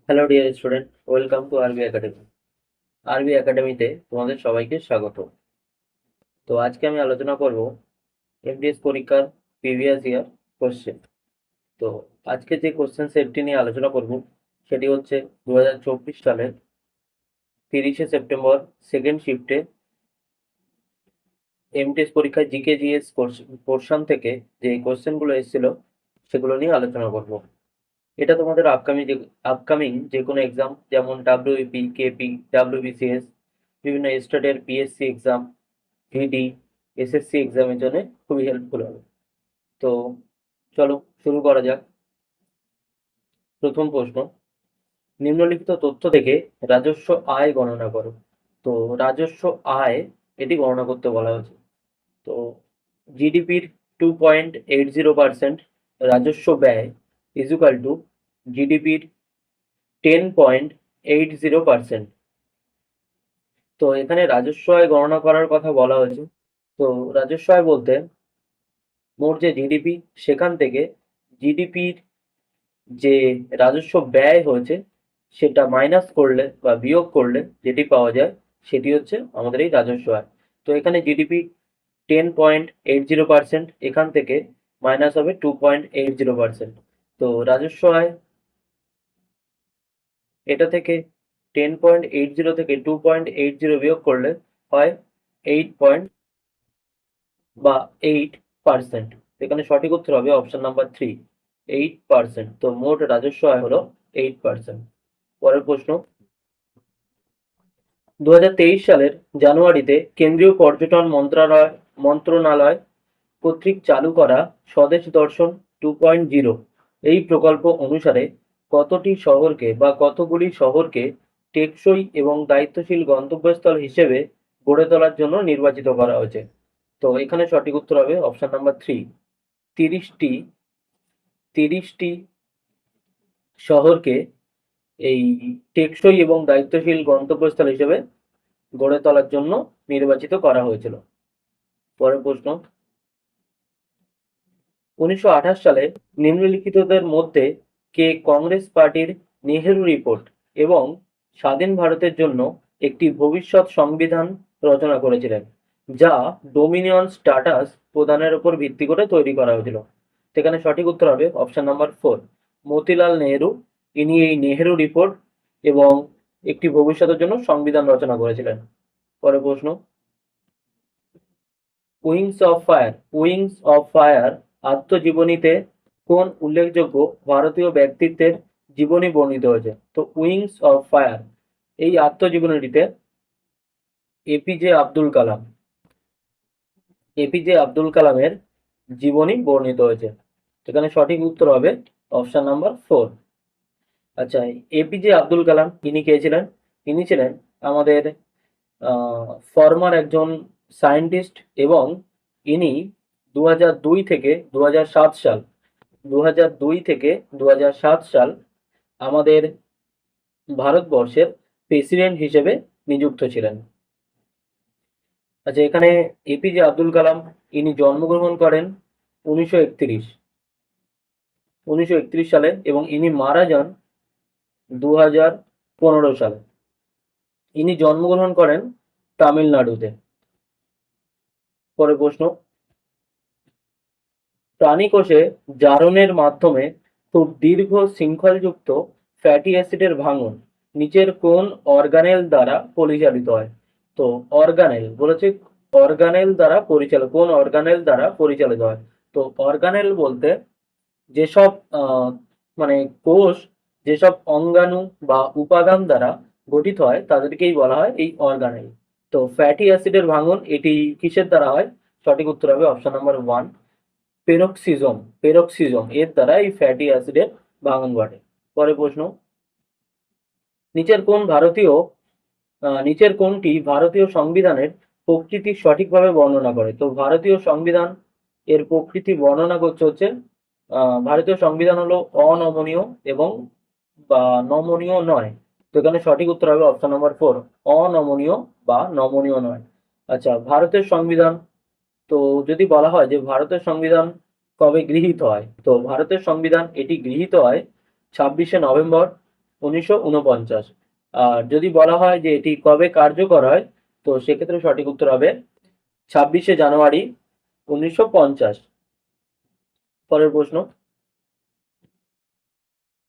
Hello dear student, welcome to আরবি academy. আরবি একাডেমিতে তোমাদের সবাইকে স্বাগত। তো আজকে আমি আলোচনা করব এমটিএস পরীক্ষার প্রিভিয়াস ইয়ার কোশ্চেন। তো আজকে যে কোশ্চেন সেটটি নিয়ে আলোচনা করব সেটি হচ্ছে 2024 সালের 30শে সেপ্টেম্বর সেকেন্ড শিফটে এমটিএস পরীক্ষায় জিকে জিএস পোর্শন থেকে যে কোশ্চেনগুলো এসেছিল সেগুলো নিয়ে আলোচনা করব। এটা তোমাদের আপকামিং যে কোনো এক্সাম, যেমন ডাব্লিউপি, কেপি, ডাব্লিউবিসিএস, বিভিন্ন স্টেটের পিএসসি এক্সাম, ভিডি, এসএসসি এক্সামের জন্য খুবই হেল্পফুল হবে। তো চলো শুরু করা যাক। প্রথম প্রশ্ন, নিম্নলিখিত তথ্য থেকে রাজস্ব আয় গণনা করো। তো রাজস্ব আয় এটি গণনা করতে বলা হয়েছে। তো জিডিপির 2.80% রাজস্ব ব্যয় ইজুকাল টু জিডিপির 10.80%। তো এখানে রাজস্ব আয় গণনা করার কথা বলা হয়েছে। তো রাজস্ব আয় বলতে মোট যে জিডিপি, সেখান থেকে জিডিপির যে রাজস্ব ব্যয় হয়েছে সেটা মাইনাস করলে বা বিয়োগ করলে যেটি পাওয়া যায় সেটি হচ্ছে আমাদের এই রাজস্ব আয়। তো এখানে জিডিপি 10.80%, এখান থেকে মাইনাস হবে 2.80%। তো রাজস্ব আয় এটা থেকে 10.80 থেকে 2.80 বিয়োগ করলে হয় 8 বা 8%। এখানে সঠিক উত্তর হবে অপশন নাম্বার 3, 8%। তো মোট রাজস্ব আয় হলো 8%। পরের প্রশ্ন, 2023 সালের জানুয়ারিতে কেন্দ্রীয় পর্যটন মন্ত্রণালয় কর্তৃক চালু করা স্বদেশ দর্শন 2.0 এই প্রকল্প অনুসারে কতটি শহরকে বা কতগুলি শহরকে টেকসই এবং দায়িত্বশীল গন্তব্যস্থল হিসেবে গড়ে তোলার জন্য নির্বাচিত করা হয়েছে। তো এখানে সঠিক উত্তর হবে অপশন নাম্বার 3, 30টি 30টি শহরকে এই টেকসই এবং দায়িত্বশীল গন্তব্যস্থল হিসেবে গড়ে তোলার জন্য নির্বাচিত করা হয়েছিল। পরের প্রশ্ন, 1928 সালে নিম্নলিখিতদের মধ্যে কে কংগ্রেস পার্টির নেহেরু রিপোর্ট এবং স্বাধীন ভারতের জন্য একটি ভবিষ্যৎ সংবিধান রচনা করেছিলেন, যা ডোমিনিয়ন স্ট্যাটাস প্রদানের উপর ভিত্তি করে তৈরি করা হয়েছিল? সেখানে সঠিক উত্তর হবে অপশন নাম্বার 4, মতিলাল নেহেরু। ইনি এই নেহেরু রিপোর্ট এবং একটি ভবিষ্যতের জন্য সংবিধান রচনা করেছিলেন। পরের প্রশ্ন, উইংস অফ ফায়ার আত্মজীবনীতে কোন উল্লেখযোগ্য ভারতীয় ব্যক্তিত্বের জীবনী বর্ণিত হয়েছে? তো উইংস অফ ফায়ার এই আত্মজীবনীটিতে এপিজে আব্দুল কালাম এপিজে আব্দুল কালামের জীবনী বর্ণিত হয়েছে। এখানে সঠিক উত্তর হবে অপশন নাম্বার 4। আচ্ছা, এপিজে আব্দুল কালাম ইনি কে ছিলেন? ইনি ছিলেন আমাদের ফর্মার একজন সায়েন্টিস্ট, এবং ইনি 2002 থেকে 2007 সাল 2002 থেকে 2007 সাল আমাদের ভারতবর্ষের প্রেসিডেন্ট হিসেবে নিযুক্ত ছিলেন। আচ্ছা, এখানে এপিজে আব্দুল কালাম ইনি জন্মগ্রহণ করেন 1931 সালে, এবং ইনি মারা যান 2015 সালে। ইনি জন্মগ্রহণ করেন তামিলনাড়ুতে। পরের প্রশ্ন, প্রাণীকোষে জারণের মাধ্যমে খুব দীর্ঘ শৃঙ্খলযুক্ত ফ্যাটি অ্যাসিডের ভাঙন নিচের কোন অর্গানেল দ্বারা পরিচালিত হয়? তো অর্গানেল বলেছে, অর্গানেল দ্বারা পরিচালিত, কোন অর্গানেল দ্বারা পরিচালিত হয়? তো অর্গানেল বলতে যেসব মানে কোষ, যেসব অঙ্গাণু বা উপাদান দ্বারা গঠিত হয় তাদেরকেই বলা হয় এই অর্গানেল। তো ফ্যাটি অ্যাসিডের ভাঙন এটি কিসের দ্বারা হয়? সঠিক উত্তর হবে অপশন নাম্বার 1, পেরোক্সিজম এর দ্বারা এই ফ্যাটি অ্যাসিডের ভাঙন ঘটে। পরের প্রশ্ন, নিচের কোন ভারতীয় নিচের কোনটি ভারতীয় সংবিধানের প্রকৃতি সঠিকভাবে বর্ণনা করে? তো ভারতীয় সংবিধান এর প্রকৃতি বর্ণনা করছে হচ্ছে ভারতীয় সংবিধান হলো অনমনীয় এবং বা নমনীয় নয়। তো এখানে সঠিক উত্তর হবে অপশন নাম্বার 4, অনমনীয় বা নমনীয় নয়। আচ্ছা, ভারতের সংবিধান, তো যদি বলা হয় যে ভারতের সংবিধান কবে গৃহীত হয়, তো ভারতের সংবিধান এটি গৃহীত হয় 26শে নভেম্বর 1949। আর যদি বলা হয় যে এটি কবে কার্যকর হয়, তো সেক্ষেত্রে সঠিক উত্তর হবে 26শে জানুয়ারি 1950। পরের প্রশ্ন,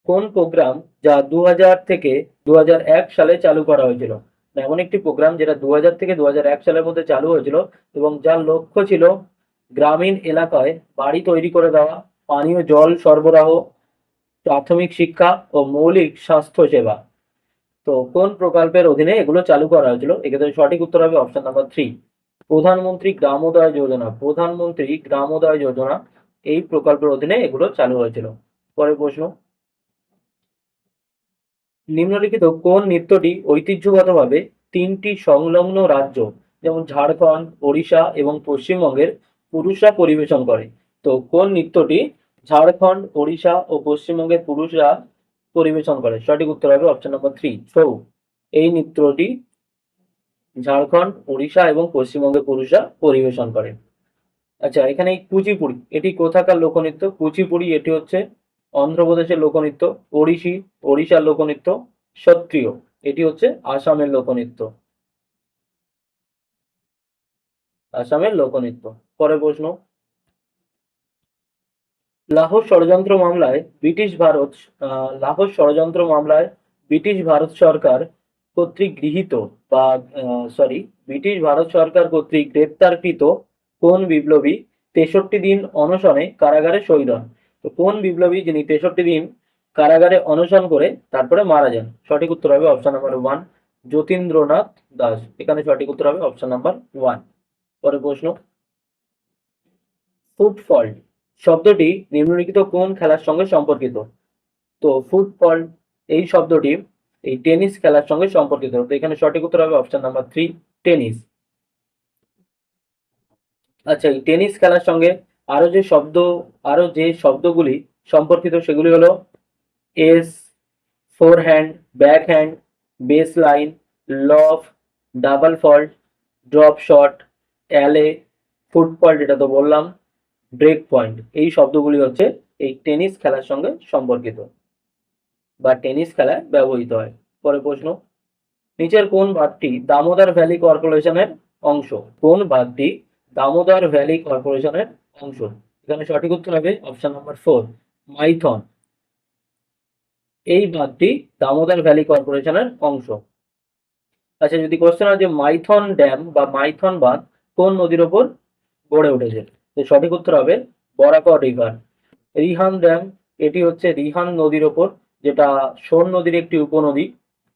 কোন প্রোগ্রাম যা 2000 থেকে 2001 সালে চালু করা হয়েছিল? এমন একটি প্রোগ্রাম যেটা 2000 থেকে 2001 সালের মধ্যে চালু হয়েছিল এবং যার লক্ষ্য ছিল গ্রামীণ এলাকায় বাড়ি তৈরি করে দেওয়া, পানীয় জল সরবরাহ, প্রাথমিক শিক্ষা ও মৌলিক স্বাস্থ্য সেবা। তো কোন প্রকল্পের অধীনে এগুলো চালু করা হয়েছিল? এক্ষেত্রে সঠিক উত্তর হবে অপশন নাম্বার 3, প্রধানমন্ত্রী গ্রামোদয় যোজনা। প্রধানমন্ত্রী গ্রামোদয় যোজনা এই প্রকল্পের অধীনে এগুলো চালু হয়েছিল। পরের প্রশ্ন, নিম্নলিখিত কোন নৃত্যটি ঐতিহ্যগতভাবে তিনটি সংলগ্ন রাজ্য যেমন ঝাড়খণ্ড, ওড়িশা এবং পশ্চিমবঙ্গের পুরুষরা পরিবেশন করে? তো কোন নৃত্যটি ঝাড়খণ্ড, ওড়িশা ও পশ্চিমবঙ্গের পুরুষরা পরিবেশন করে? সঠিক উত্তর হবে অপশন নাম্বার 3, ছৌ। এই নৃত্যটি ঝাড়খণ্ড, ওড়িশা এবং পশ্চিমবঙ্গের পুরুষরা পরিবেশন করে। আচ্ছা, এখানে এই কুচিপুড়ি, এটি কোথাকার লোকনৃত্য? কুচিপুড়ি এটি হচ্ছে অন্ধ্রপ্রদেশের লোকনৃত্য। ওড়িশি ওড়িশার লোকনৃত্য। সত্রিয় এটি হচ্ছে আসামের লোকনৃত্য। আসামের লোকনৃত্য। পরের প্রশ্ন, লাহোর ষড়যন্ত্র মামলায় ব্রিটিশ ভারত লাহোর ষড়যন্ত্র মামলায় ব্রিটিশ ভারত সরকার কর্তৃক গৃহীত বা ব্রিটিশ ভারত সরকার কর্তৃক গ্রেপ্তারকৃত কোন বিপ্লবী 63 দিন অনশনে কারাগারে শহীদ হন? তো কোন বিপ্লবী যিনি 63 দিন কারাগারে অনশন করে তারপরে মারা যান? সঠিক উত্তর হবে অপশন নাম্বার 1, যতীন্দ্রনাথ দাস। এখানে সঠিক উত্তর হবে অপশন নাম্বার 1। পরের প্রশ্ন, ফুটফল শব্দটি নিম্নলিখিত কোন খেলার সঙ্গে সম্পর্কিত? তো ফুটবল এই শব্দটি এই টেনিস খেলার সঙ্গে সম্পর্কিত। তো এখানে সঠিক উত্তর হবে অপশন নাম্বার 3, টেনিস। আচ্ছা, এই টেনিস খেলার সঙ্গে আরো যে শব্দগুলি সম্পর্কিত সেগুলি হলো S, forehand, backhand, base line, loaf, double fault, drop shot, allay, foot fault, এটা তো বললাম, ব্রেক পয়েন্ট। এই শব্দগুলি হচ্ছে এই টেনিস খেলার সঙ্গে সম্পর্কিত বা টেনিস খেলায় ব্যবহৃত হয়। পরের প্রশ্ন, নিচের কোন বাঁধটি দামোদর ভ্যালি কর্পোরেশনের অংশ? কোন বাঁধটি দামোদর ভ্যালি কর্পোরেশনের অংশ? এখানে সঠিক উত্তর হবে অপশন নাম্বার 4, মাইথন। এই বাঁধটি দামোদর ভ্যালি কর্পোরেশনের অংশ। আচ্ছা, যদি কোশ্চেন হয় যে মাইথন ড্যাম বা মাইথন বাঁধ কোন নদীর ওপর গড়ে উঠেছে? তো সঠিক উত্তর হবে বরাকর রিভার। রিহান ড্যাম এটি হচ্ছে রিহান নদীর ওপর, যেটা সোন নদীর একটি উপনদী।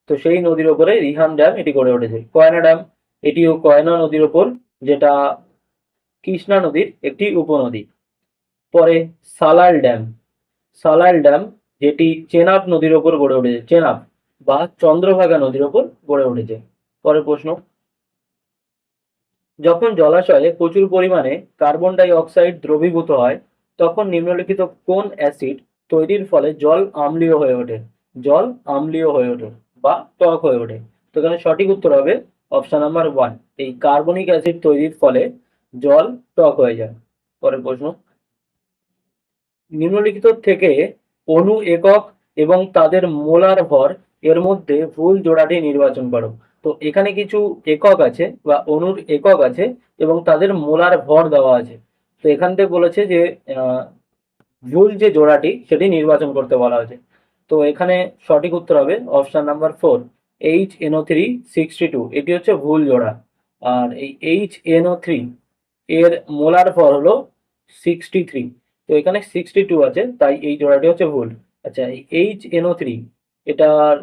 তো সেই নদীর ওপরে রিহান ড্যাম এটি গড়ে উঠেছে। কয়না ড্যাম এটিও কয়না নদীর ওপর, যেটা কৃষ্ণা নদীর একটি উপনদী। পরে সালাল ড্যাম, সালাল ড্যাম যেটি চেনাব নদীর ওপর গড়ে উঠেছে, চেনাব বা চন্দ্রভাগা নদীর ওপর গড়ে উঠেছে। পরের প্রশ্ন, যখন জলাশয়ে প্রচুর পরিমাণে কার্বন ডাই অক্সাইড দ্রবীভূত হয় তখন নিম্নলিখিত কোন অ্যাসিড তৈরির ফলে জল আম্লীয় হয়ে ওঠে? জল আম্লীয় হয়ে ওঠে বা টক হয়ে ওঠে। তো এখানে সঠিক উত্তর হবে অপশন নাম্বার 1, এই কার্বনিক অ্যাসিড তৈরির ফলে জল টক হয়ে যায়। পরের প্রশ্ন, নিম্নলিখিত থেকে অণু একক এবং তাদের মোলার ভর এর মধ্যে ভুল জোড়াটি নির্বাচন করো। তো এখানে কিছু একক আছে বা অণুর একক আছে এবং তাদের মোলার ভর দেওয়া আছে। তো এখান থেকে বলেছে যে ভুল যে জোড়াটি সেটি নির্বাচন করতে বলা হয়েছে। তো এখানে সঠিক উত্তর হবে অপশন নাম্বার 4, HNO3 62। এটি হচ্ছে ভুল জোড়া। আর এই HNO3 এর মোলার ভর হলো 63। তো এখানে 62 আছে, তাই এই জোড়াটি হচ্ছে ভুল। আচ্ছা, এই HNO3 এটার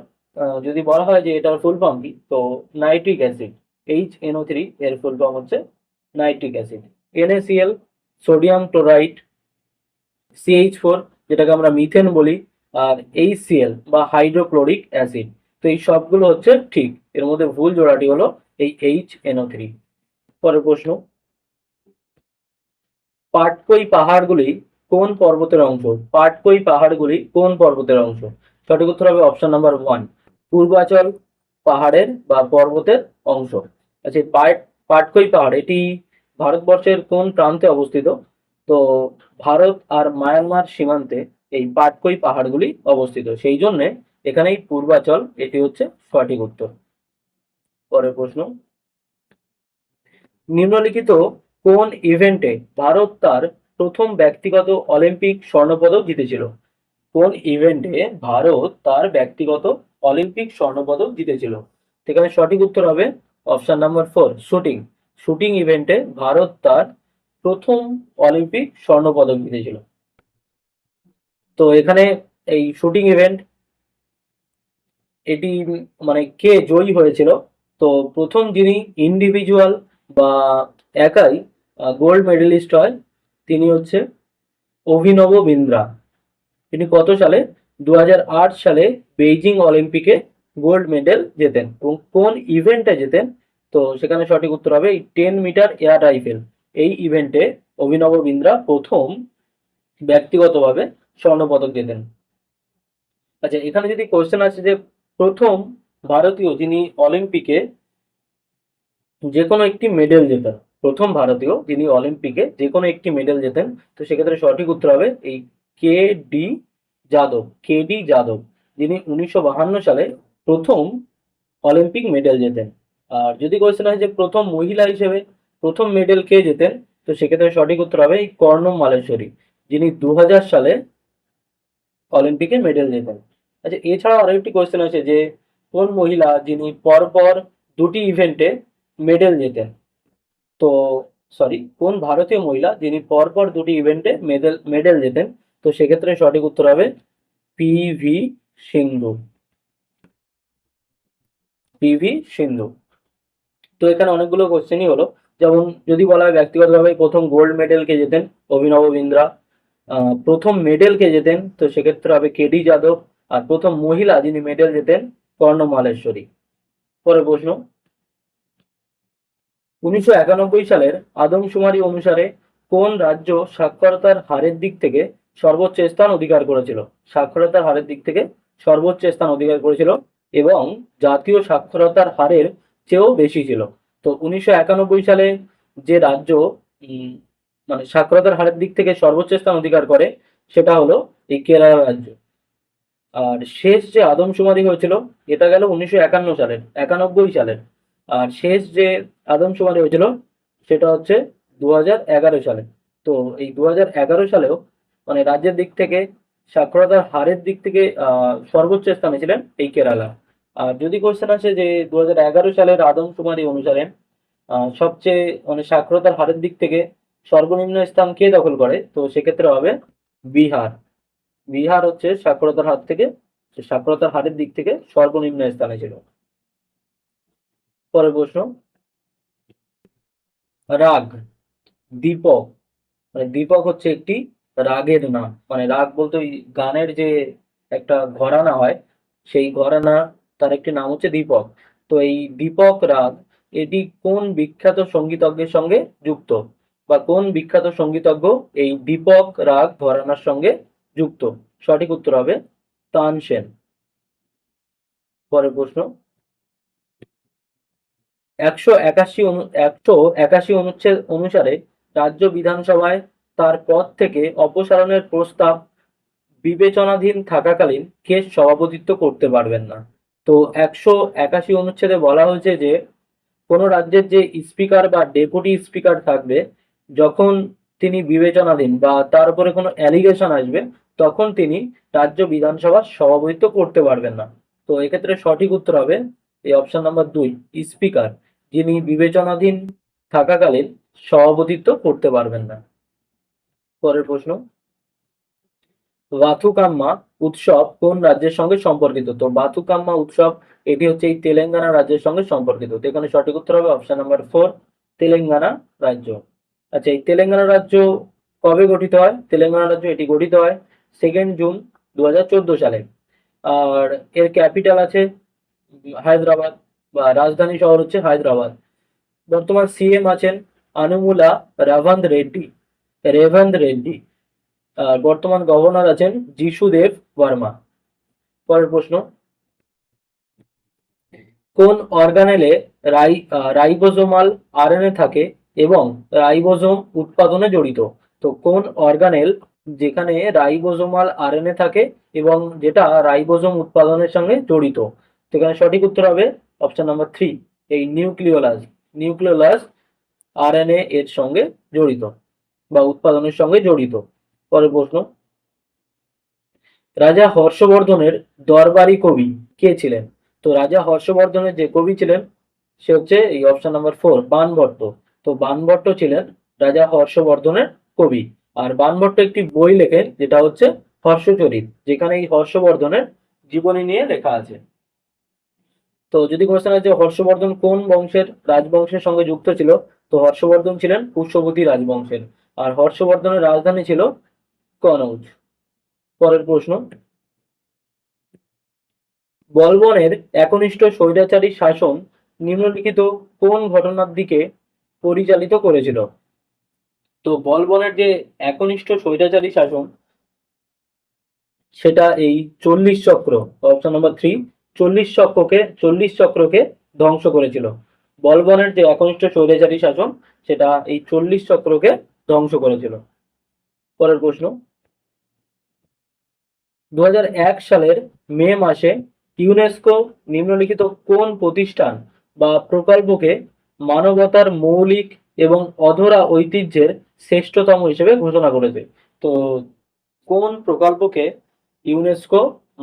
যদি বলা হয় যে এটার ফুল ফর্ম কি, তো নাইট্রিক অ্যাসিড। HNO3 এর ফুল ফর্ম হচ্ছে nitric acid. NaCl, sodium chloride, CH4 যেটাকে আমরা মিথেন বলি, আর HCl বা হাইড্রোক্লোরিক অ্যাসিড। তো এই সবগুলো হচ্ছে ঠিক, এর মধ্যে ভুল জোড়াটি হলো এই HNO3। পরের প্রশ্ন, পাটকই পাহাড়গুলি কোন পর্বতের অংশ? পাটকই পাহাড়গুলি কোন পর্বতের অংশ? সঠিক উত্তর হবে অপশন নাম্বার 1, পূর্বাচল পাহাড়ের বা পর্বতের অংশ। আচ্ছা, পাটকই পাহাড় এটি ভারতবর্ষের কোন প্রান্তে অবস্থিত? তো ভারত আর মায়ানমার সীমান্তে এই পাটকই পাহাড়গুলি অবস্থিত, সেই জন্যে এখানেই পূর্বাচল, এটি হচ্ছে সঠিক উত্তর। পরের প্রশ্ন, নিম্নলিখিত কোন ইভেন্টে ভারত তার প্রথম ব্যক্তিগত অলিম্পিক স্বর্ণপদক জিতেছিল? কোন ইভেন্টে ভারত তার ব্যক্তিগত অলিম্পিক স্বর্ণপদক জিতেছিল? সেখানে সঠিক উত্তর হবে অপশন নাম্বার 4, শুটিং। শুটিং ইভেন্টে ভারত তার প্রথম অলিম্পিক স্বর্ণপদক জিতেছিল। তো এখানে এই শুটিং ইভেন্ট, এটি মানে কে জয়ী হয়েছিল? তো প্রথম যিনি ইন্ডিভিজুয়াল বা একাই গোল্ড মেডেলিস্ট হয়, তিনি হচ্ছে অভিনব বিন্দ্রা। তিনি কত সালে? 2008 সালে বেইজিং অলিম্পিকে গোল্ড মেডেল জেতেন। এবং কোন ইভেন্টে জেতেন? তো সেখানে সঠিক উত্তর হবে এই 10 মিটার এয়ার রাইফেল। এই ইভেন্টে অভিনব বিন্দ্রা প্রথম ব্যক্তিগতভাবে স্বর্ণপদক জেতেন। আচ্ছা, এখানে যদি কোশ্চেন আছে যে প্রথম ভারতীয় যিনি অলিম্পিকে যে কোনো একটি মেডেল জেতেন, প্রথম ভারতীয় যিনি অলিম্পিকে যে কোনো একটি মেডেল জেতেন, তো সেক্ষেত্রে সঠিক উত্তর হবে এই K D Yadav. K D Yadav, যিনি 1952 সালে প্রথম অলিম্পিক মেডেল জেতেন। আর যদি কোয়েশ্চেন হয় যে প্রথম মহিলা হিসেবে প্রথম মেডেল কে জেতেন, তো সেক্ষেত্রে সঠিক উত্তর হবে এই কর্ণম মালেশ্বরী, যিনি 2000 সালে অলিম্পিকে মেডেল জেতেন। আচ্ছা, এছাড়াও আরো একটি কোয়েশ্চেন আছে যে কোন মহিলা যিনি পরপর দুটি ইভেন্টে মেডেল জেতেন? তো সরি, কোন ভারতীয় মহিলা যিনি পরপর দুটি ইভেন্টে মেডেল জেতেন? তো সেক্ষেত্রে সঠিক উত্তর হবে পিভি সিন্ধু। পিভি সিন্ধু। তো এখানে অনেকগুলো কোশ্চেনই হলো, যেমন যদি বলা হয় ব্যক্তিগতভাবে প্রথম গোল্ড মেডেল কে জেতেন? অভিনব বিন্দ্রা। প্রথম মেডেল কে জেতেন? তো সেক্ষেত্রে হবে কেডি যাদব। আর প্রথম মহিলা যিনি মেডেল জেতেন, কর্ণম মালেশ্বরী। পরের প্রশ্ন, 1991 সালের আদমশুমারি অনুসারে কোন রাজ্য সাক্ষরতার হারের দিক থেকে সর্বোচ্চ স্থান অধিকার করেছিল? সাক্ষরতার হারের দিক থেকে সর্বোচ্চ স্থান অধিকার করেছিল এবং জাতীয় সাক্ষরতার হারের চেয়েও বেশি ছিল। তো 1991 সালে যে রাজ্য উম, মানে সাক্ষরতার হারের দিক থেকে সর্বোচ্চ স্থান অধিকার করে, সেটা হলো এই কেরালা রাজ্য। আর শেষ যে আদমশুমারি হয়েছিল, এটা গেল 1991 সালের 91 সালের। আর শেষ যে আদমশুমারি হয়েছিল সেটা হচ্ছে 2011 সালে। তো এই 2011 সালেও মানে রাজ্যের দিক থেকে সাক্ষরতার হারের দিক থেকে সর্বোচ্চ স্থানে ছিলেন এই কেরালা। আর যদি কোশ্চেন আসে যে 2011 সালের আদমশুমারি অনুসারে সবচেয়ে মানে সাক্ষরতার হারের দিক থেকে সর্বনিম্ন স্থান কে দখল করে, তো সেক্ষেত্রে হবে বিহার। বিহার হচ্ছে সাক্ষরতার হারের দিক থেকে সর্বনিম্ন স্থানে ছিল। পরের প্রশ্ন, রাগ, দীপক, মানে দীপক হচ্ছে একটি রাগের নাম। মানে রাগ বলতে ওই গানের যে একটা ঘরানা হয়, সেই ঘরানা, তার একটি নাম হচ্ছে দীপক। তো এই দীপক রাগ, এটি কোন বিখ্যাত সঙ্গীতজ্ঞের সঙ্গে যুক্ত? বা কোন বিখ্যাত সঙ্গীতজ্ঞ এই দীপক রাগ ঘরানার সঙ্গে যুক্ত? সঠিক উত্তর হবে তানসেন। পরের প্রশ্ন, 181 অনুচ্ছেদ অনুসারে রাজ্য বিধানসভায় তার পদ থেকে অপসারণের প্রস্তাব বিবেচনাধীন থাকাকালীন কে সভাপতিত্ব করতে পারবেন না? তো 181 অনুচ্ছেদে বলা হয়েছে যে কোনো রাজ্যের যে স্পিকার বা ডেপুটি স্পিকার থাকবে, যখন তিনি বিবেচনাধীন বা তার উপরে কোনো অ্যালিগেশন আসবে, তখন তিনি রাজ্য বিধানসভার সভাপতিত্ব করতে পারবেন না। তো এক্ষেত্রে সঠিক উত্তর হবে এই অপশন নাম্বার 2, স্পিকার, যিনি বিবেচনাধীন থাকাকালীন সভাপতিত্ব করতে পারবেন না। পরের প্রশ্ন, বাথুকাম্মা উৎসব কোন রাজ্যের সঙ্গে সম্পর্কিত? তো বাথুকাম্মা উৎসব, এটি হচ্ছে এই তেলেঙ্গানা রাজ্যের সঙ্গে সম্পর্কিত। তো এখানে সঠিক উত্তর হবে অপশন নাম্বার 4, তেলেঙ্গানা রাজ্য। আচ্ছা, এই তেলেঙ্গানা রাজ্য কবে গঠিত হয়? তেলেঙ্গানা রাজ্য এটি গঠিত হয় 2 জুন 2014 সালে। আর এর ক্যাপিটাল আছে হায়দ্রাবাদ, বা রাজধানী শহর হচ্ছে হায়দ্রাবাদ। বর্তমান সিএম আছেন আনুমুলা রেভান্দ রেড্ডি। আর বর্তমান গভর্নর আছেন যিশুদেব বর্মা। পরের প্রশ্ন, কোন অর্গানেলে রাইবোজোমাল আরএনএ থাকে এবং রাইবোজোম উৎপাদনে জড়িত? তো কোন অর্গানেল যেখানে রাইবোজোমাল আরএনএ থাকে এবং যেটা রাইবোজোম উৎপাদনের সঙ্গে জড়িত। সেখানে সঠিক উত্তর হবে অপশন নাম্বার 3, এই নিউক্লিওলাস। নিউক্লিওলাস আরএনএ এর সঙ্গে জড়িত বা উৎপাদনের সঙ্গে জড়িত। পরের প্রশ্ন, রাজা হর্ষবর্ধনের দরবারি কবি কে ছিলেন? তো রাজা হর্ষবর্ধনের যে কবি ছিলেন সে হচ্ছে এই অপশন নাম্বার 4, বাণভট্ট। তো বাণভট্ট ছিলেন রাজা হর্ষবর্ধনের কবি। আর বাণভট্ট একটি বই লেখেন যেটা হচ্ছে হর্ষচরিত, যেখানে এই হর্ষবর্ধনের জীবনী নিয়ে লেখা আছে। তো যদি কোশ্চেন আছে হর্ষবর্ধন কোন বংশের রাজবংশের সঙ্গে যুক্ত ছিল, তো হর্ষবর্ধন ছিলেন পুষ্যবতী রাজবংশের। আর হর্ষবর্ধনের রাজধানী ছিল কনৌজ। পরের প্রশ্ন, বলবনের একনিষ্ঠ স্বৈরাচারী শাসন নিম্নলিখিত কোন ঘটনার দিকে পরিচালিত করেছিল? তো বলবনের যে একনিষ্ঠ স্বৈরাচারী শাসন সেটা এই 40 চক্র, অপশন নাম্বার 3, 40 চক্রকে ধ্বংস করেছিল। বলবনের যে একনিষ্ঠ স্বৈরাচারী শাসন সেটা এই 40 চক্রকে ধ্বংস করেছিল। পরের প্রশ্ন, 2001 সালের মে মাসে ইউনেস্কো নিম্নলিখিত কোন প্রতিষ্ঠান বা প্রকল্পকে মানবতার মৌলিক এবং অধরা ঐতিহ্যের শ্রেষ্ঠতম হিসেবে ঘোষণা করেছে? তো কোন প্রকল্পকে ইউনেস্কো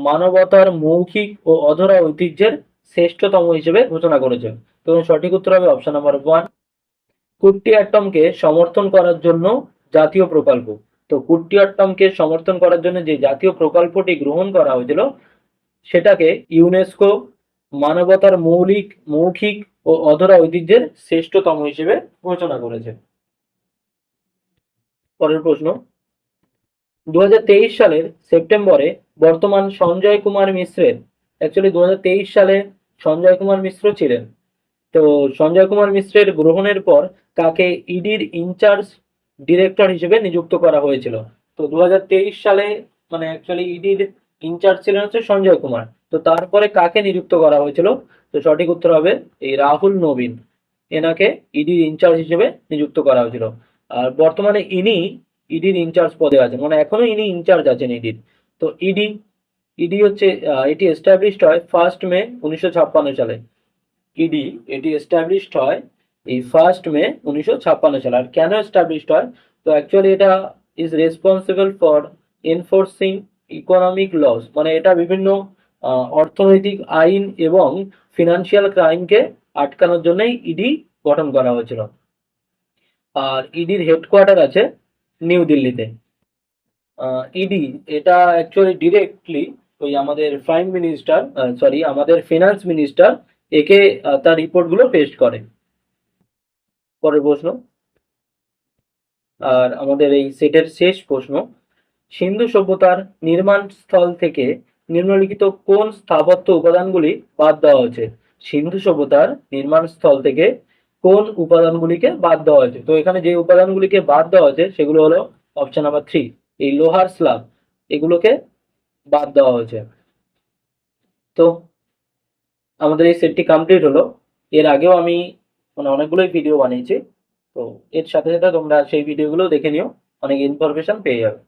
মানবতার মৌখিক ও অধরা ঐতিহ্যের শ্রেষ্ঠতম হিসেবে ঘোষণা করেছে? তো সঠিক উত্তর হবে অপশন নাম্বার 1, কুট্টিয়াট্টমকে সমর্থন করার জন্য জাতীয় প্রকল্প। তো কুট্টিয়াট্টমকে সমর্থন করার জন্য যে জাতীয় প্রকল্পটি গ্রহণ করা হয়েছিল সেটাকে ইউনেস্কো মানবতার মৌখিক ও অধরা ঐতিহ্যের শ্রেষ্ঠতম হিসেবে ঘোষণা করেছে। পরের প্রশ্ন, 2023 সালের সেপ্টেম্বরে বর্তমান সঞ্জয় কুমার মিশ্রের, অ্যাকচুয়ালি 2023 সালে সঞ্জয় কুমার মিশ্র ছিলেন। তো সঞ্জয় কুমার মিশ্রের গ্রহণের পর কাকে ইডির ইনচার্জ ডিরেক্টর হিসেবে নিযুক্ত করা হয়েছিল? তো 2023 সালে মানে অ্যাকচুয়ালি ইডির ইনচার্জ ছিলেন হচ্ছে সঞ্জয় কুমার। তো তারপরে কাকে নিযুক্ত করা হয়েছিল? তো সঠিক উত্তর হবে এই রাহুল নবীন, এনাকে ইডির ইনচার্জ হিসেবে নিযুক্ত করা হয়েছিল। আর বর্তমানে ইনি ইডির ইনচার্জ পদে আছেন, মানে এখনো ইনি ইনচার্জ আছেন ইডির। তো ইডি হচ্ছে এটি এস্টাবলিশড হয় 1 মে 1956 সালে। ইডি এটি এস্টাবলিশড হয় এই 1 মে 1956 সালে। আর কেন এস্টাবলিশড হয়? তো অ্যাকচুয়ালি এটা is responsible for enforcing economic loss, মানে এটা বিভিন্ন অর্থনৈতিক আইন এবং ফিনান্সিয়াল ক্রাইমকে আটকানোর জন্যই ইডি গঠন করা হয়েছিল। আর ইডির হেডকোয়ার্টার আছে নিউ দিল্লিতে। ইডি এটা অ্যাকচুয়ালি ডিরেক্টলি ওই আমাদের প্রাইম মিনিস্টার, সরি আমাদের ফিনান্স মিনিস্টার একে তার রিপোর্টগুলো পেস্ট করে। পরের প্রশ্ন, আর আমাদের এই সেটের শেষ প্রশ্ন, সিন্ধু সভ্যতার নির্মাণ স্থল থেকে নিম্নলিখিত কোন স্থাপত্য উপাদানগুলি বাদ দেওয়া হয়েছে? সিন্ধু সভ্যতার নির্মাণ স্থল থেকে কোন উপাদানগুলিকে বাদ দেওয়া হয়েছে? তো এখানে যে উপাদানগুলিকে বাদ দেওয়া হয়েছে সেগুলো হলো অপশন নাম্বার 3, এই লোহার স্ল্যাব, এগুলোকে বাদ দেওয়া হয়েছে। তো আমাদের এই সেটটি কমপ্লিট হলো। এর আগেও আমি মানে অনেকগুলোই ভিডিও বানিয়েছি, তো এর সাথে সাথে তোমরা সেই ভিডিওগুলো দেখে নিও, অনেক ইনফরমেশন পেয়ে যাবে।